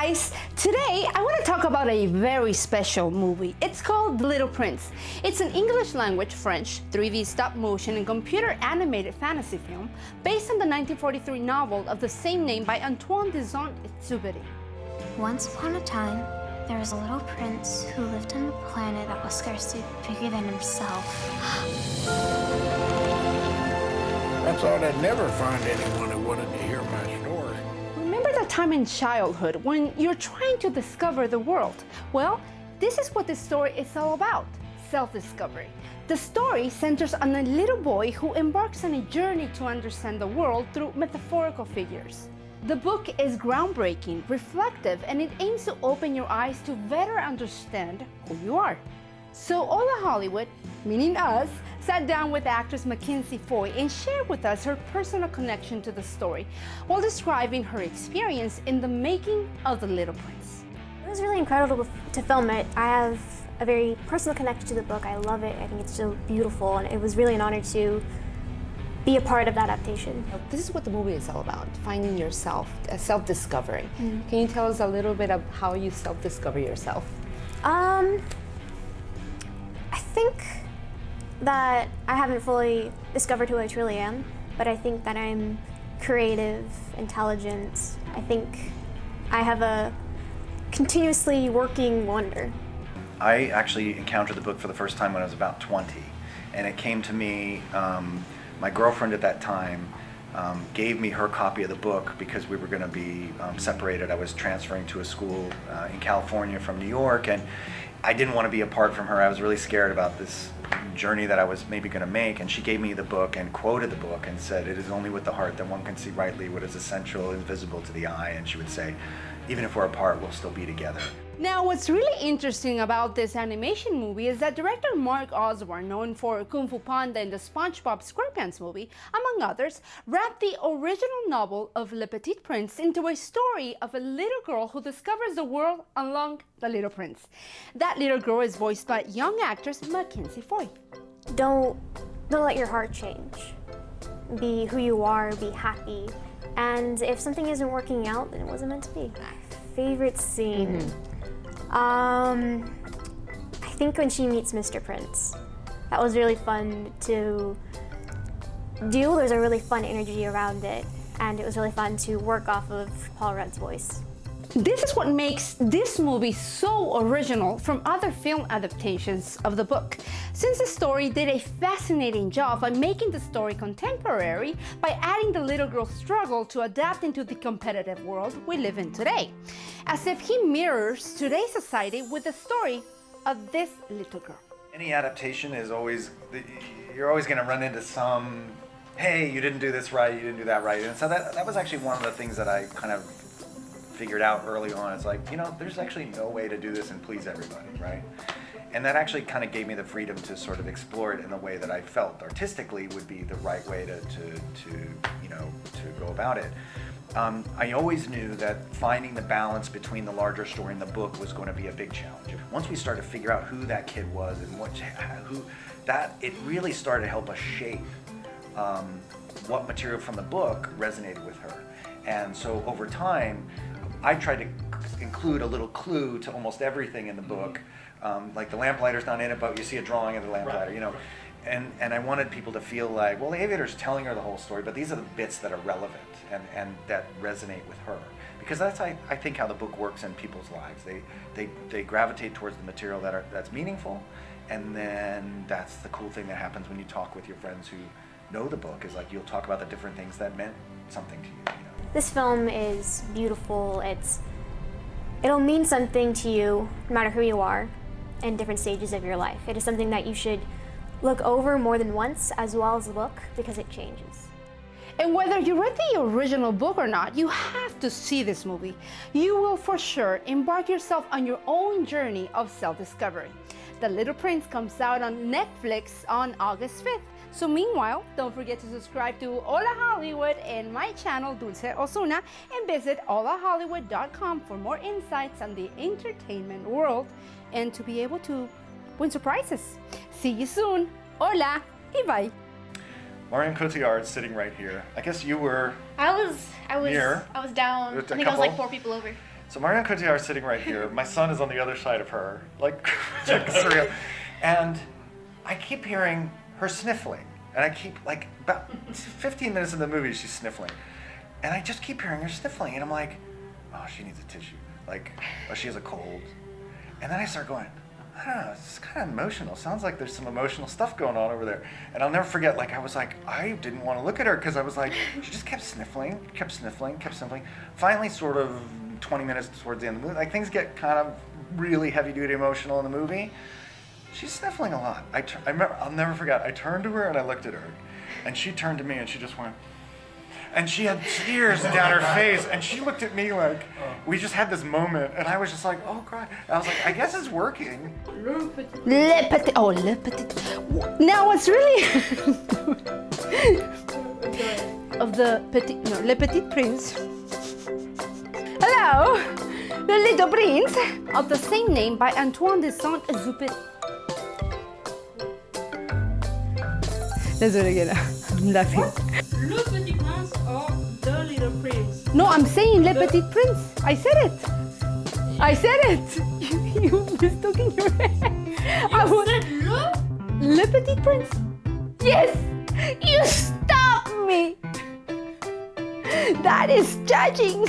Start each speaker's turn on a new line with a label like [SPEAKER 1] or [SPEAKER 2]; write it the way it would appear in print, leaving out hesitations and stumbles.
[SPEAKER 1] guys! Today I want to talk about a very special movie. It's called The Little Prince. It's an English language, French, 3D stop motion and computer animated fantasy film based on the 1943 novel of the same name by Antoine de Saint-Exupéry.
[SPEAKER 2] Once upon a time, there was a little prince who lived on a planet that was scarcely bigger than himself.
[SPEAKER 3] I thought I'd never find anyone who wanted to hear my story.
[SPEAKER 1] Remember that time in childhood when you're trying to discover the world? Well, this is what this story is all about, self-discovery. The story centers on a little boy who embarks on a journey to understand the world through metaphorical figures. The book is groundbreaking, reflective, and it aims to open your eyes to better understand who you are. So HolaHollywood, meaning us, sat down with actress Mackenzie Foy and shared with us her personal connection to the story while describing her experience in the making of The Little Prince.
[SPEAKER 4] It was really incredible to film it. I have a very personal connection to the book. I love it. I think it's so beautiful, and it was really an honor to be a part of that adaptation.
[SPEAKER 5] This is what the movie is all about, finding yourself, self-discovery. Can you tell us a little bit of how you self-discover yourself?
[SPEAKER 4] I think that I haven't fully discovered who I truly am, but I think that I'm creative, intelligent. I think I have a continuously working wonder.
[SPEAKER 6] I actually encountered the book for the first time when I was about 20, and it came to me, my girlfriend at that time gave me her copy of the book because we were going to be separated. I was transferring to a school in California from New York, and I didn't want to be apart from her. I was really scared about this journey that I was maybe going to make, and she gave me the book and quoted the book and said, "It is only with the heart that one can see rightly what is essential and visible to the eye." And she would say, even if we're apart, we'll still be together.
[SPEAKER 1] Now, what's really interesting about this animation movie is that director Mark Osborne, known for Kung Fu Panda and the SpongeBob SquarePants movie, among others, wrapped the original novel of Le Petit Prince into a story of a little girl who discovers the world along the Little Prince. That little girl is voiced by young actress Mackenzie Foy.
[SPEAKER 4] Don't let your heart change. Be who you are, be happy. And if something isn't working out, then it wasn't meant to be. My favorite scene. I think when she meets Mr. Prince. That was really fun to do. There's a really fun energy around it, and it was really fun to work off of Paul Rudd's voice.
[SPEAKER 1] This is what makes this movie so original from other film adaptations of the book, since the story did a fascinating job by making the story contemporary by adding the little girl's struggle to adapt into the competitive world we live in today, as if he mirrors today's society with the story of this little girl.
[SPEAKER 6] Any adaptation is always, you're always going to run into some, hey, you didn't do this right, you didn't do that right. And so that was actually one of the things that I kind of figured out early on. It's like, there's actually no way to do this and please everybody, right? And that actually kind of gave me the freedom to sort of explore it in the way that I felt artistically would be the right way to go about it. I always knew that finding the balance between the larger story and the book was going to be a big challenge. Once we started to figure out who that kid was and it really started to help us shape what material from the book resonated with her. And so over time, I tried to include a little clue to almost everything in the book. Like the lamplighter's not in it, but you see a drawing of the lamplighter, And I wanted people to feel like, well, the aviator's telling her the whole story, but these are the bits that are relevant and that resonate with her. Because that's, I think, how the book works in people's lives. They gravitate towards the material that's meaningful, and then that's the cool thing that happens when you talk with your friends who know the book, is like you'll talk about the different things that meant something to you.
[SPEAKER 4] This film is beautiful. It'll mean something to you, no matter who you are, in different stages of your life. It is something that you should look over more than once, as well as the book, because it changes.
[SPEAKER 1] And whether you read the original book or not, you have to see this movie. You will for sure embark yourself on your own journey of self-discovery. The Little Prince comes out on Netflix on August 5th. So meanwhile, don't forget to subscribe to HolaHollywood and my channel, Dulce Osuna, and visit HolaHollywood.com for more insights on the entertainment world and to be able to win surprises. See you soon. Hola y bye.
[SPEAKER 6] Marion Cotillard sitting right here. I guess you were
[SPEAKER 7] I was
[SPEAKER 6] here.
[SPEAKER 7] I was down. I think I was like 4 people over.
[SPEAKER 6] So Marion Cotillard is sitting right here. My son is on the other side of her, like surreal. And I keep hearing her sniffling. And I keep, like, about 15 minutes in the movie, she's sniffling. And I just keep hearing her sniffling. And I'm like, oh, she needs a tissue. Like, oh, she has a cold. And then I start going, I don't know, it's kind of emotional. Sounds like there's some emotional stuff going on over there. And I'll never forget, like, I was like, I didn't want to look at her because I was like, she just kept sniffling. Finally, sort of 20 minutes towards the end of the movie, like, things get kind of really heavy-duty emotional in the movie. She's sniffling a lot. I remember, I'll never forget, I turned to her and I looked at her. And she turned to me and she just went, and she had tears down her face, and she looked at me like, we just had this moment, and I was just like, oh, God. I was like, I guess it's working.
[SPEAKER 1] Le Petit. Oh, Le Petit. Now, what's really of the Petit, no, Le Petit Prince. Hello, the Little Prince of the same name by Antoine de Saint-Exupéry. Let's do it again. I'm laughing.
[SPEAKER 7] Le Petit Prince or The Little Prince?
[SPEAKER 1] No, I'm saying Le Petit Prince. I said it. I said it. You mistook in your head.
[SPEAKER 7] You said
[SPEAKER 1] Le Petit Prince. Yes. You stopped me. That is judging.